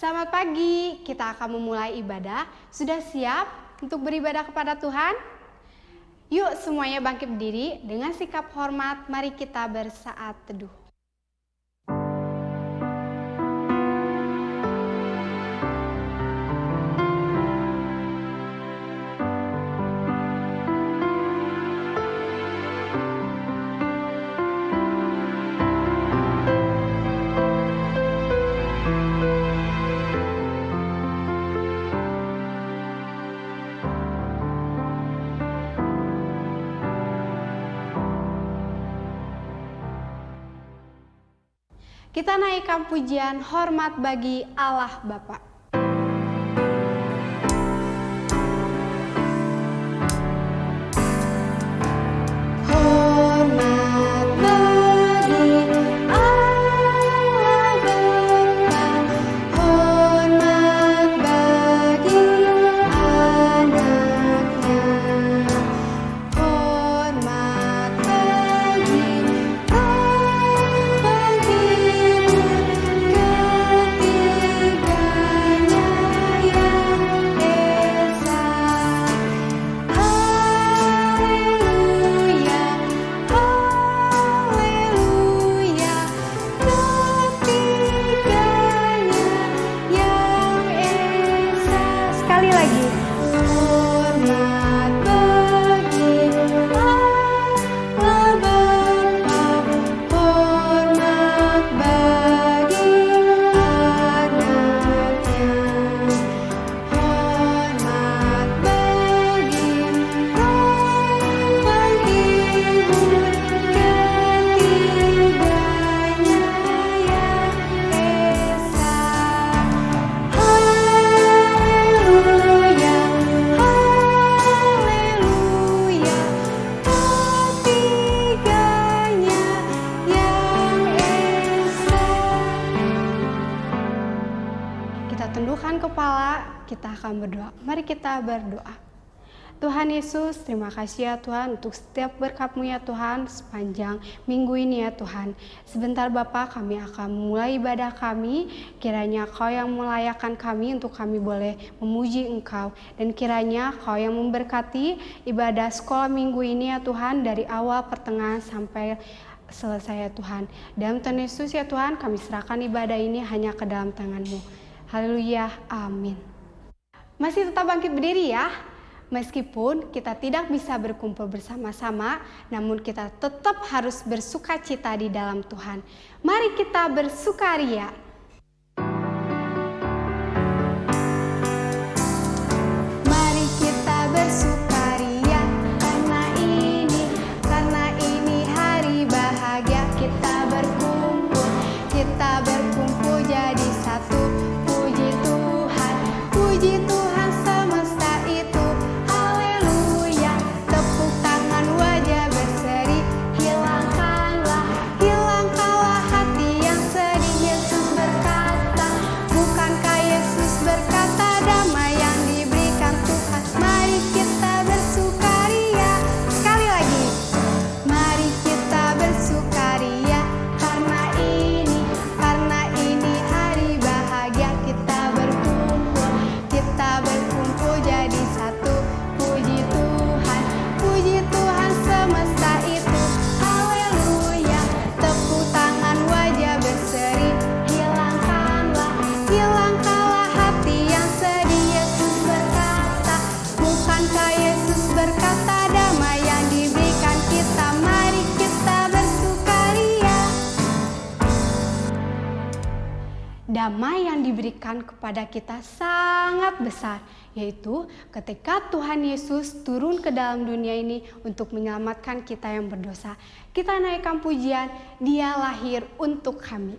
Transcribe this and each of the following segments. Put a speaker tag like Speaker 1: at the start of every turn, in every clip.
Speaker 1: Selamat pagi, kita akan memulai ibadah. Sudah siap untuk beribadah kepada Tuhan? Yuk semuanya bangkit berdiri dengan sikap hormat, mari kita bersaat teduh. Kita naikkan pujian hormat bagi Allah Bapa. Hormat bagi Allah Bapa, hormat bagi anaknya, hormat bagi tundukkan kepala, kita akan berdoa. Mari kita berdoa. Tuhan Yesus, terima kasih ya Tuhan untuk setiap berkat-Mu ya Tuhan sepanjang minggu ini ya Tuhan. Sebentar Bapak, kami akan memulai ibadah kami. Kiranya Kau yang melayakkan kami untuk kami boleh memuji Engkau. Dan kiranya Kau yang memberkati ibadah sekolah minggu ini ya Tuhan, dari awal pertengahan sampai selesai ya Tuhan. Dalam Tuhan Yesus ya Tuhan, kami serahkan ibadah ini hanya ke dalam tangan-Mu. Haleluya, amin. Masih tetap bangkit berdiri ya. Meskipun kita tidak bisa berkumpul bersama-sama, namun kita tetap harus bersukacita di dalam Tuhan. Mari kita bersukaria. Mari kita bersukaria karena ini hari bahagia. Kita berkumpul jadi satu. Puji Tuhan semesta itu, haleluya. Tepuk tangan, wajah berseri, hilangkanlah hati yang sedih. Yesus berkata, bukankah Yesus berkata, damai yang diberikan Tuhan. Mari kita bersukaria. Sekali lagi, mari kita bersukaria karena ini hari bahagia. Kita berkumpul jadi satu. Puji Tuhan semesta itu, haleluya. Tepuk tangan, wajah berseri, hilangkanlah hati yang sedih. Yesus berkata, bukankah Yesus berkata, damai yang diberikan kita. Mari kita bersukaria. Damai yang diberikan kepada kita sangat besar, yaitu ketika Tuhan Yesus turun ke dalam dunia ini untuk menyelamatkan kita yang berdosa. Kita naikkan pujian, Dia lahir untuk kami.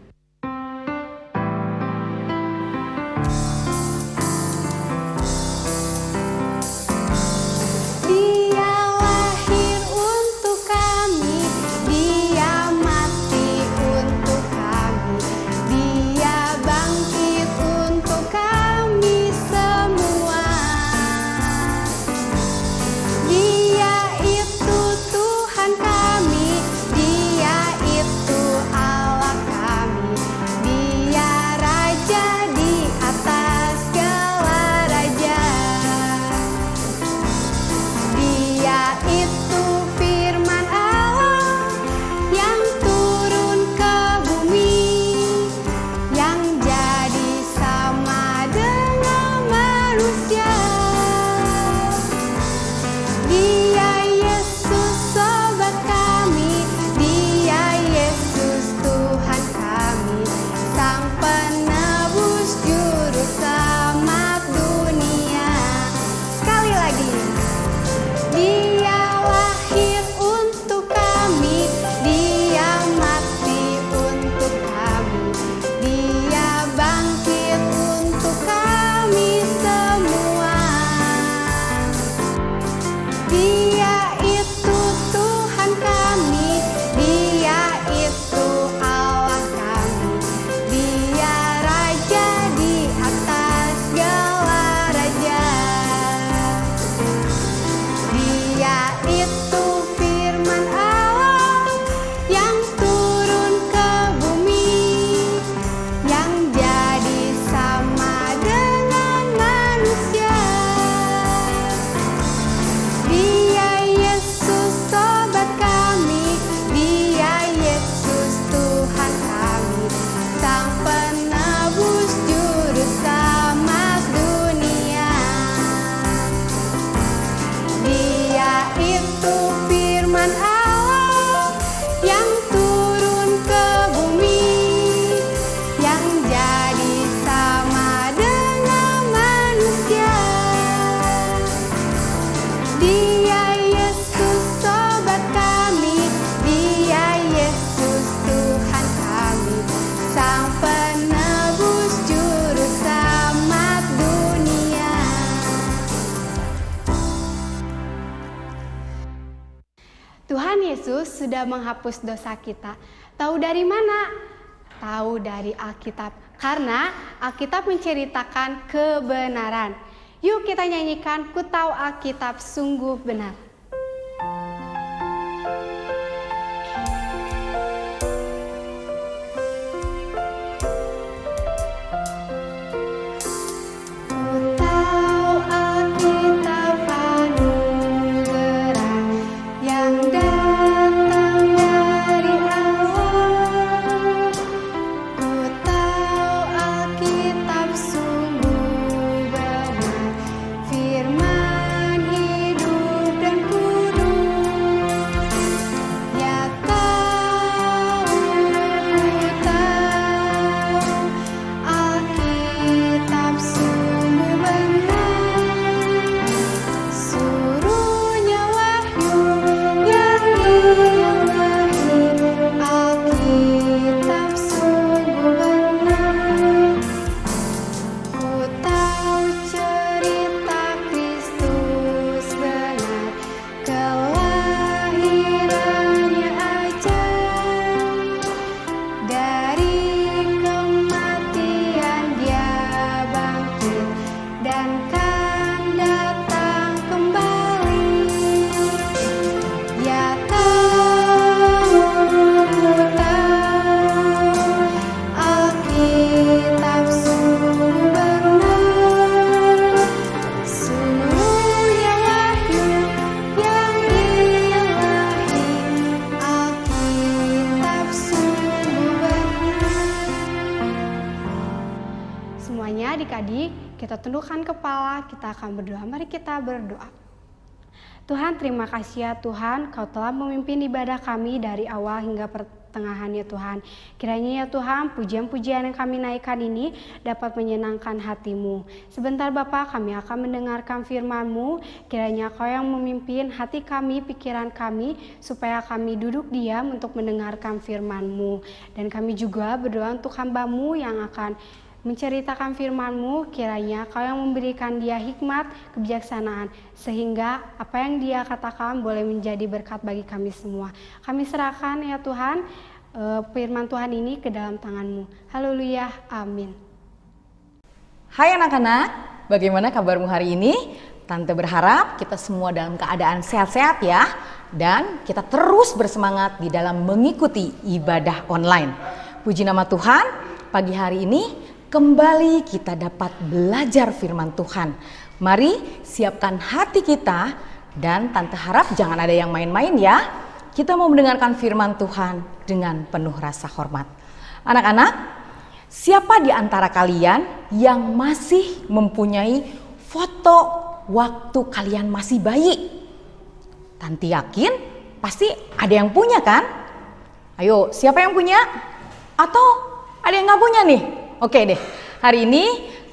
Speaker 1: Dia lahir untuk kami, Dia mati untuk kami, Dia bangkit untuk kami semua. Dia itu Tuhan kami, Dia itu Allah kami. Yesus sudah menghapus dosa kita. Tahu dari mana? Tahu dari Alkitab. Karena Alkitab menceritakan kebenaran. Yuk kita nyanyikan Ku Tahu Alkitab Sungguh Benar. Adik-adik, kita tundukkan kepala, kita akan berdoa. Mari kita berdoa. Tuhan, terima kasih ya Tuhan, Kau telah memimpin ibadah kami dari awal hingga pertengahan ya Tuhan. Kiranya ya Tuhan, pujian-pujian yang kami naikkan ini dapat menyenangkan hati-Mu. Sebentar Bapa, kami akan mendengarkan firman-Mu. Kiranya Kau yang memimpin hati kami, pikiran kami, supaya kami duduk diam untuk mendengarkan firman-Mu. Dan kami juga berdoa untuk hamba-Mu yang akan menceritakan firman-Mu, kiranya Kau yang memberikan dia hikmat, kebijaksanaan, sehingga apa yang dia katakan boleh menjadi berkat bagi kami semua. Kami serahkan ya Tuhan, firman Tuhan ini ke dalam tangan-Mu. Haleluya, amin.
Speaker 2: Hai anak-anak, bagaimana kabarmu hari ini? Tante berharap kita semua dalam keadaan sehat-sehat ya. Dan kita terus bersemangat di dalam mengikuti ibadah online. Puji nama Tuhan, pagi hari ini kembali kita dapat belajar firman Tuhan. Mari siapkan hati kita dan Tante harap jangan ada yang main-main ya. Kita mau mendengarkan firman Tuhan dengan penuh rasa hormat. Anak-anak, siapa di antara kalian yang masih mempunyai foto waktu kalian masih bayi? Tante yakin pasti ada yang punya kan? Ayo, siapa yang punya? Atau ada yang gak punya nih? Oke deh, hari ini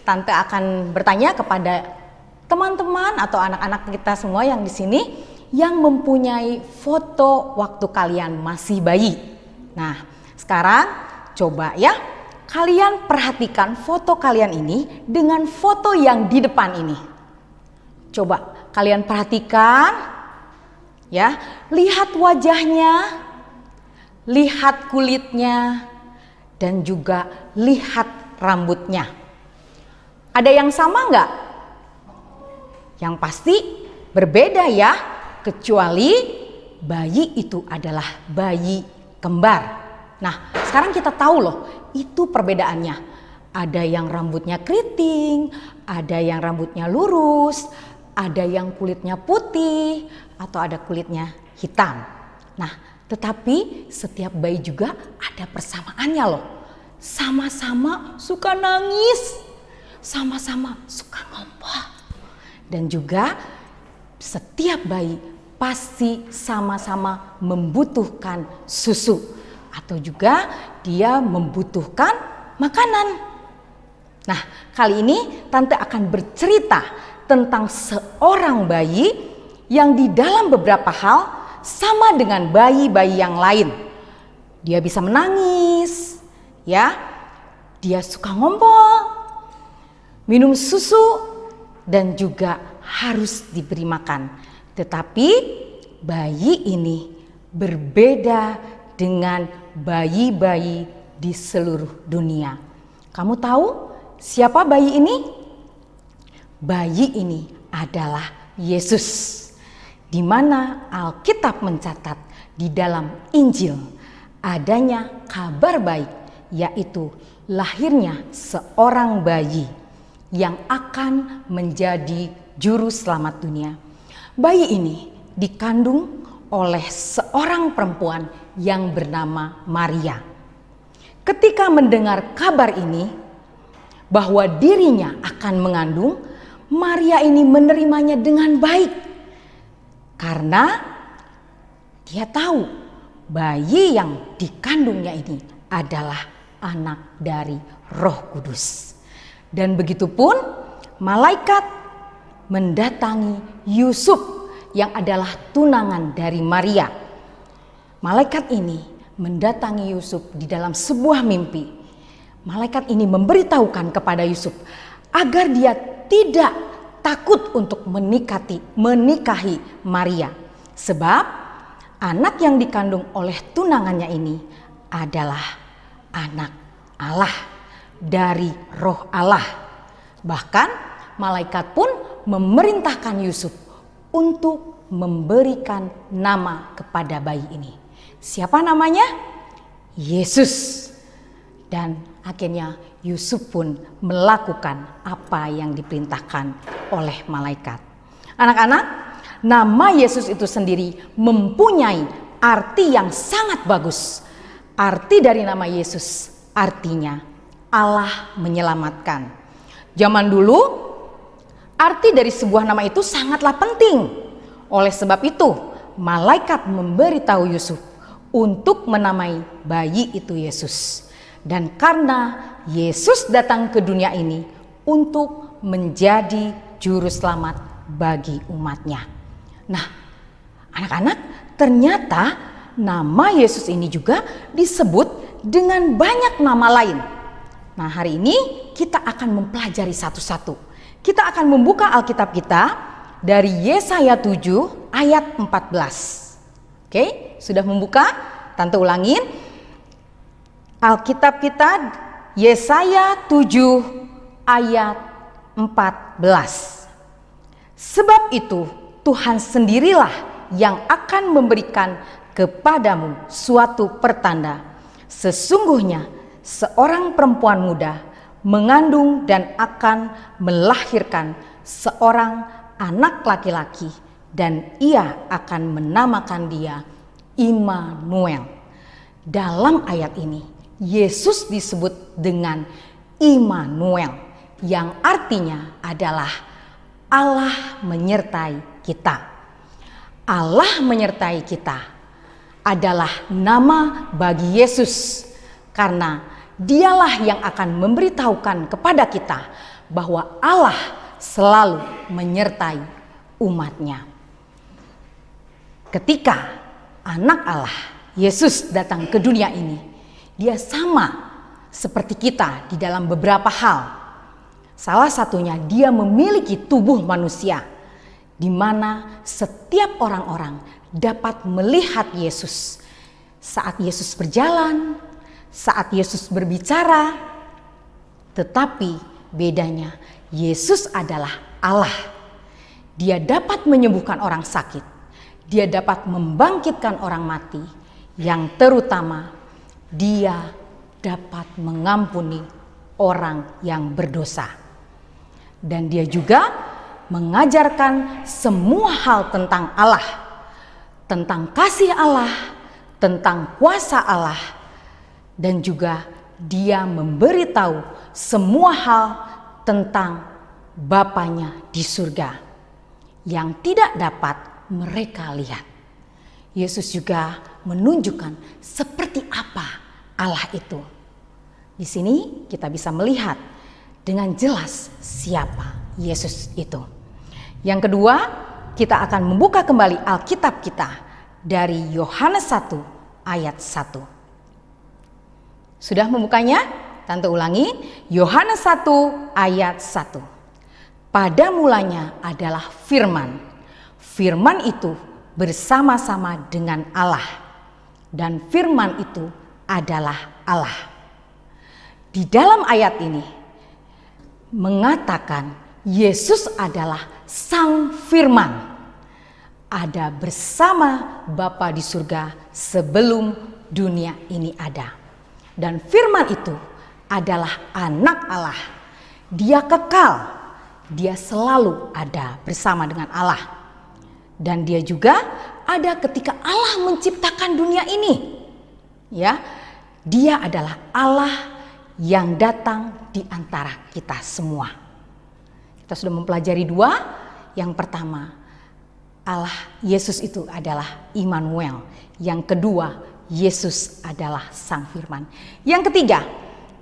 Speaker 2: Tante akan bertanya kepada teman-teman atau anak-anak kita semua yang di sini yang mempunyai foto waktu kalian masih bayi. Nah, sekarang coba ya, kalian perhatikan foto kalian ini dengan foto yang di depan ini. Coba kalian perhatikan ya, lihat wajahnya, lihat kulitnya, dan juga lihat rambutnya. Ada yang sama nggak? Yang pasti berbeda ya, kecuali bayi itu adalah bayi kembar. Nah, sekarang kita tahu loh, itu perbedaannya. Ada yang rambutnya keriting, ada yang rambutnya lurus, ada yang kulitnya putih, atau ada kulitnya hitam. Nah, tetapi setiap bayi juga ada persamaannya loh. Sama-sama suka nangis, sama-sama suka ngompol. Dan juga setiap bayi pasti sama-sama membutuhkan susu. Atau juga dia membutuhkan makanan. Nah, kali ini Tante akan bercerita tentang seorang bayi yang di dalam beberapa hal sama dengan bayi-bayi yang lain. Dia bisa menangis, ya. Dia suka ngompol, minum susu, dan juga harus diberi makan. Tetapi bayi ini berbeda dengan bayi-bayi di seluruh dunia. Kamu tahu siapa bayi ini? Bayi ini adalah Yesus. Di mana Alkitab mencatat di dalam Injil adanya kabar baik, yaitu lahirnya seorang bayi yang akan menjadi juru selamat dunia. Bayi ini dikandung oleh seorang perempuan yang bernama Maria. Ketika mendengar kabar ini bahwa dirinya akan mengandung, Maria ini menerimanya dengan baik karena dia tahu bayi yang dikandungnya ini adalah anak dari Roh Kudus. Dan begitupun malaikat mendatangi Yusuf yang adalah tunangan dari Maria. Malaikat ini mendatangi Yusuf di dalam sebuah mimpi. Malaikat ini memberitahukan kepada Yusuf agar dia tidak takut untuk menikahi Maria. Sebab anak yang dikandung oleh tunangannya ini adalah anak Allah, dari Roh Allah. Bahkan malaikat pun memerintahkan Yusuf untuk memberikan nama kepada bayi ini. Siapa namanya? Yesus. Dan akhirnya Yusuf pun melakukan apa yang diperintahkan oleh malaikat. Anak-anak, nama Yesus itu sendiri mempunyai arti yang sangat bagus. Arti dari nama Yesus artinya Allah menyelamatkan. Zaman dulu arti dari sebuah nama itu sangatlah penting. Oleh sebab itu malaikat memberitahu Yusuf untuk menamai bayi itu Yesus. Dan karena Yesus datang ke dunia ini untuk menjadi juru selamat bagi umatnya. Nah, anak-anak, ternyata nama Yesus ini juga disebut dengan banyak nama lain. Nah, hari ini kita akan mempelajari satu-satu. Kita akan membuka Alkitab kita dari Yesaya 7 ayat 14. Oke, sudah membuka? Tante ulangin. Alkitab kita Yesaya 7 ayat 14. Sebab itu Tuhan sendirilah yang akan memberikan kepadamu suatu pertanda. Sesungguhnya seorang perempuan muda mengandung dan akan melahirkan seorang anak laki-laki, dan ia akan menamakan dia Immanuel. Dalam ayat ini Yesus disebut dengan Immanuel, yang artinya adalah Allah menyertai kita. Allah menyertai kita adalah nama bagi Yesus, karena dialah yang akan memberitahukan kepada kita bahwa Allah selalu menyertai umatnya. Ketika anak Allah, Yesus, datang ke dunia ini, dia sama seperti kita di dalam beberapa hal. Salah satunya dia memiliki tubuh manusia, di mana setiap orang-orang dapat melihat Yesus saat Yesus berjalan, saat Yesus berbicara. Tetapi bedanya, Yesus adalah Allah. Dia dapat menyembuhkan orang sakit, dia dapat membangkitkan orang mati, yang terutama dia dapat mengampuni orang yang berdosa. Dan dia juga mengajarkan semua hal tentang Allah, tentang kasih Allah, tentang kuasa Allah, dan juga dia memberitahu semua hal tentang Bapanya di surga yang tidak dapat mereka lihat. Yesus juga menunjukkan seperti apa Allah itu. Di sini kita bisa melihat dengan jelas siapa Yesus itu. Yang kedua, kita akan membuka kembali Alkitab kita dari Yohanes 1 ayat 1. Sudah membukanya? Tante ulangi, Yohanes 1 ayat 1. Pada mulanya adalah firman. Firman itu bersama-sama dengan Allah. dan firman itu adalah Allah. Di dalam ayat ini mengatakan Yesus adalah Sang Firman, ada bersama Bapa di surga sebelum dunia ini ada. Dan firman itu adalah anak Allah. Dia kekal, dia selalu ada bersama dengan Allah. Dan dia juga ada ketika Allah menciptakan dunia ini. Ya, dia adalah Allah yang datang di antara kita semua. Kita sudah mempelajari dua. Yang pertama, Allah Yesus itu adalah Immanuel. Yang kedua, Yesus adalah Sang Firman. Yang ketiga,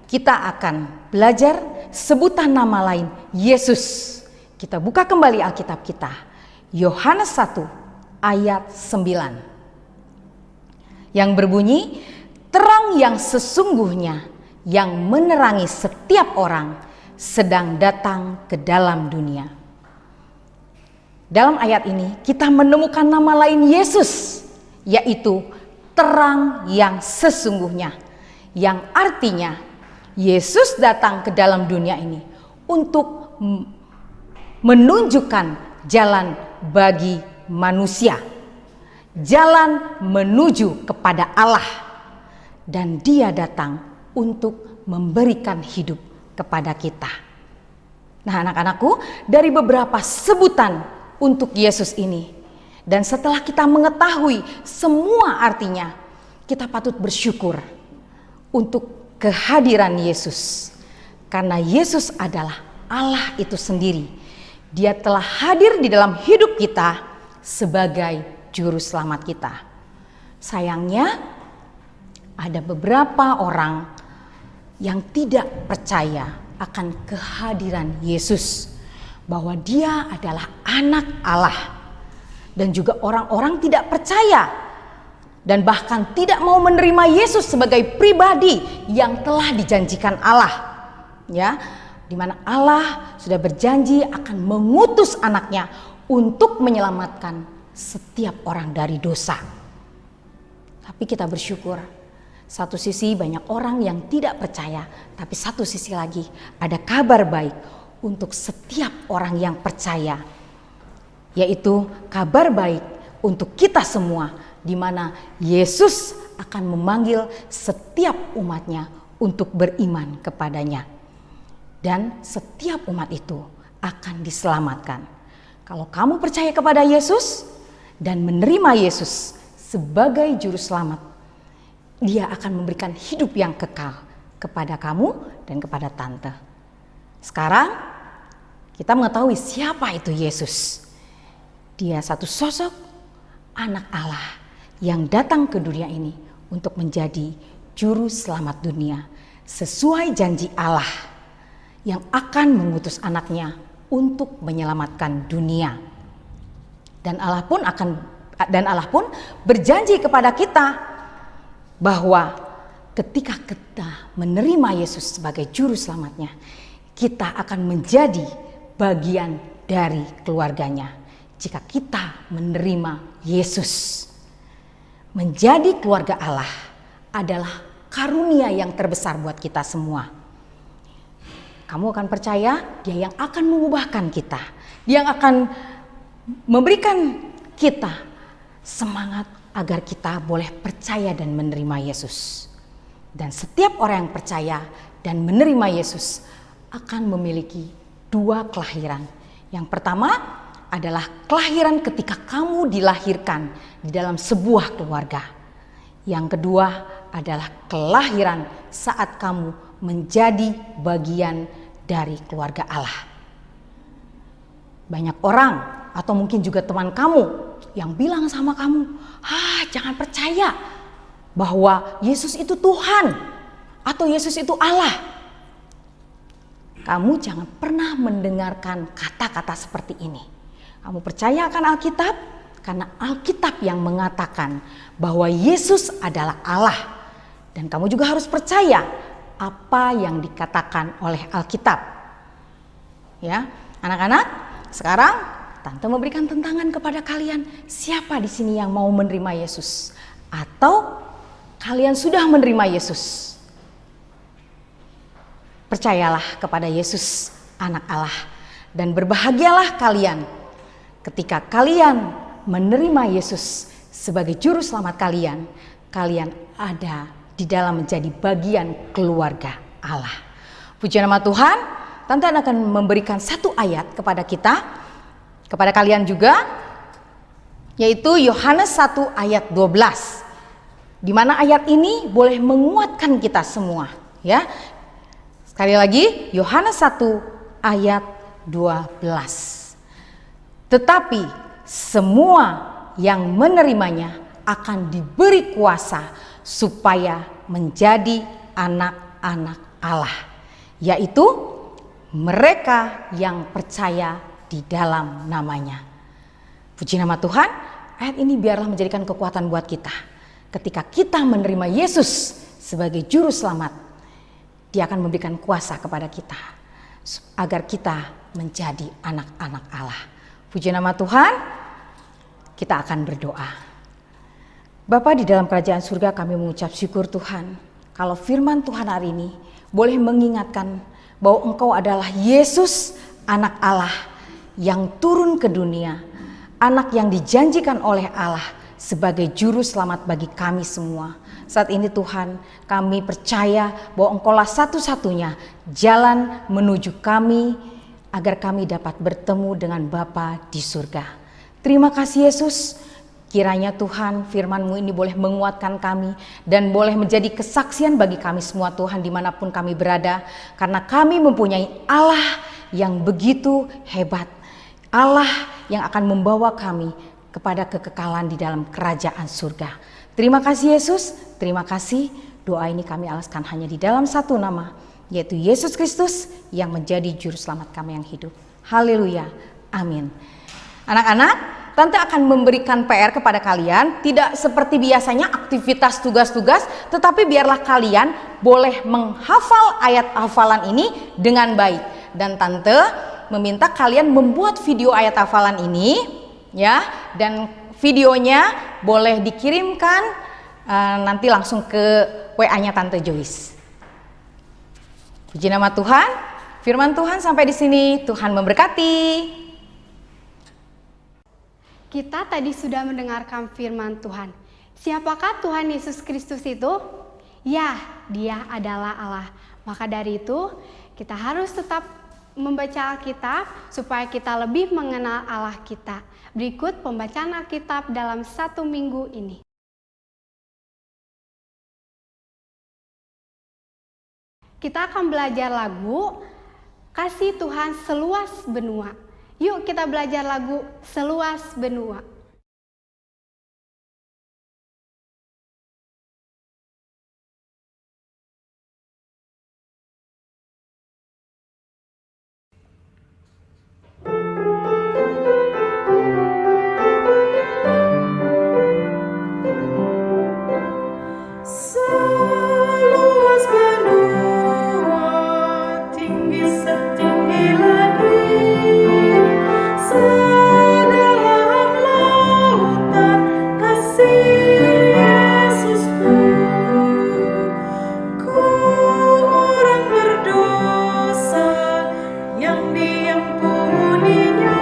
Speaker 2: kita akan belajar sebutan nama lain Yesus. Kita buka kembali Alkitab kita. Yohanes 1 ayat 9. Yang berbunyi, terang yang sesungguhnya yang menerangi setiap orang sedang datang ke dalam dunia. Dalam ayat ini kita menemukan nama lain Yesus, yaitu terang yang sesungguhnya, yang artinya Yesus datang ke dalam dunia ini untuk menunjukkan jalan bagi manusia, jalan menuju kepada Allah, dan dia datang untuk memberikan hidup kepada kita. Nah, anak-anakku, dari beberapa sebutan untuk Yesus ini, dan setelah kita mengetahui semua artinya, kita patut bersyukur untuk kehadiran Yesus. Karena Yesus adalah Allah itu sendiri. Dia telah hadir di dalam hidup kita sebagai juru selamat kita. Sayangnya, ada beberapa orang yang tidak percaya akan kehadiran Yesus, bahwa dia adalah anak Allah. Dan juga orang-orang tidak percaya dan bahkan tidak mau menerima Yesus sebagai pribadi yang telah dijanjikan Allah. Ya, di mana Allah sudah berjanji akan mengutus anaknya untuk menyelamatkan setiap orang dari dosa. Tapi kita bersyukur, satu sisi banyak orang yang tidak percaya, tapi satu sisi lagi ada kabar baik untuk setiap orang yang percaya, yaitu kabar baik untuk kita semua, di mana Yesus akan memanggil setiap umatnya untuk beriman kepadanya. Dan setiap umat itu akan diselamatkan. Kalau kamu percaya kepada Yesus dan menerima Yesus sebagai juru selamat, Dia akan memberikan hidup yang kekal kepada kamu dan kepada tante. Sekarang kita mengetahui siapa itu Yesus. Dia satu sosok anak Allah yang datang ke dunia ini untuk menjadi juru selamat dunia sesuai janji Allah yang akan mengutus anaknya untuk menyelamatkan dunia. Dan Allah pun berjanji kepada kita bahwa ketika kita menerima Yesus sebagai juru selamatnya, kita akan menjadi bagian dari keluarganya. Jika kita menerima Yesus, menjadi keluarga Allah adalah karunia yang terbesar buat kita semua. Kamu akan percaya Dia yang akan mengubahkan kita, Dia yang akan memberikan kita semangat agar kita boleh percaya dan menerima Yesus. Dan setiap orang yang percaya dan menerima Yesus akan memiliki dua kelahiran. Yang pertama adalah kelahiran ketika kamu dilahirkan di dalam sebuah keluarga. Yang kedua adalah kelahiran saat kamu menjadi bagian dari keluarga Allah. Banyak orang atau mungkin juga teman kamu yang bilang sama kamu, jangan percaya bahwa Yesus itu Tuhan atau Yesus itu Allah. Kamu jangan pernah mendengarkan kata-kata seperti ini. Kamu percaya akan Alkitab karena Alkitab yang mengatakan bahwa Yesus adalah Allah. Dan kamu juga harus percaya apa yang dikatakan oleh Alkitab. Ya, anak-anak, sekarang Tante memberikan tantangan kepada kalian. Siapa di sini yang mau menerima Yesus? Atau kalian sudah menerima Yesus. Percayalah kepada Yesus, Anak Allah, dan berbahagialah kalian ketika kalian menerima Yesus sebagai juru selamat kalian. Kalian ada di dalam menjadi bagian keluarga Allah. Puji nama Tuhan. Tante akan memberikan satu ayat kepada kita, kepada kalian juga, yaitu Yohanes 1 ayat 12. Di mana ayat ini boleh menguatkan kita semua, ya. Sekali lagi, Yohanes 1 ayat 12. Tetapi semua yang menerimanya akan diberi kuasa supaya menjadi anak-anak Allah, yaitu mereka yang percaya di dalam namanya. Puji nama Tuhan, ayat ini biarlah menjadikan kekuatan buat kita. Ketika kita menerima Yesus sebagai juru selamat, Dia akan memberikan kuasa kepada kita agar kita menjadi anak-anak Allah. Puji nama Tuhan, kita akan berdoa. Bapa di dalam kerajaan surga, kami mengucap syukur Tuhan, kalau firman Tuhan hari ini boleh mengingatkan bahwa Engkau adalah Yesus, Anak Allah yang turun ke dunia, anak yang dijanjikan oleh Allah sebagai juru selamat bagi kami semua. Saat ini Tuhan, kami percaya bahwa Engkaulah satu-satunya jalan menuju kami agar kami dapat bertemu dengan Bapa di surga. Terima kasih Yesus. Kiranya Tuhan firman-Mu ini boleh menguatkan kami dan boleh menjadi kesaksian bagi kami semua Tuhan dimanapun kami berada. Karena kami mempunyai Allah yang begitu hebat. Allah yang akan membawa kami kepada kekekalan di dalam kerajaan surga. Terima kasih Yesus, terima kasih. Doa ini kami alaskan hanya di dalam satu nama, yaitu Yesus Kristus yang menjadi juru selamat kami yang hidup. Haleluya, amin. Anak-anak, Tante akan memberikan PR kepada kalian, tidak seperti biasanya aktivitas tugas-tugas, tetapi biarlah kalian boleh menghafal ayat hafalan ini dengan baik. Dan Tante meminta kalian membuat video ayat hafalan ini, ya, dan videonya boleh dikirimkan nanti langsung ke WA-nya Tante Joyce. Puji nama Tuhan, firman Tuhan sampai di sini, Tuhan memberkati.
Speaker 1: Kita tadi sudah mendengarkan firman Tuhan. Siapakah Tuhan Yesus Kristus itu? Ya, Dia adalah Allah. Maka dari itu, kita harus tetap membaca Alkitab supaya kita lebih mengenal Allah kita. Berikut pembacaan Alkitab dalam 1 minggu ini. Kita akan belajar lagu Kasih Tuhan Seluas Benua. Yuk kita belajar lagu Seluas Benua.
Speaker 3: Seluas benua, tinggi setinggi langit, sedalam lautan kasih Yesusku. Ku orang berdosa yang diampuninya,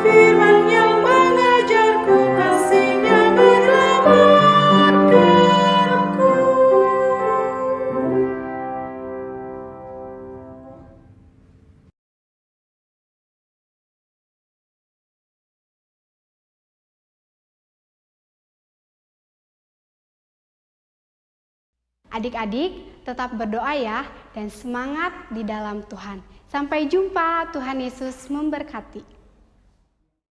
Speaker 3: firman yang mengajarku kasih-Nya menyelamatkanku.
Speaker 1: Adik-adik tetap berdoa ya dan semangat di dalam Tuhan. Sampai jumpa, Tuhan Yesus memberkati.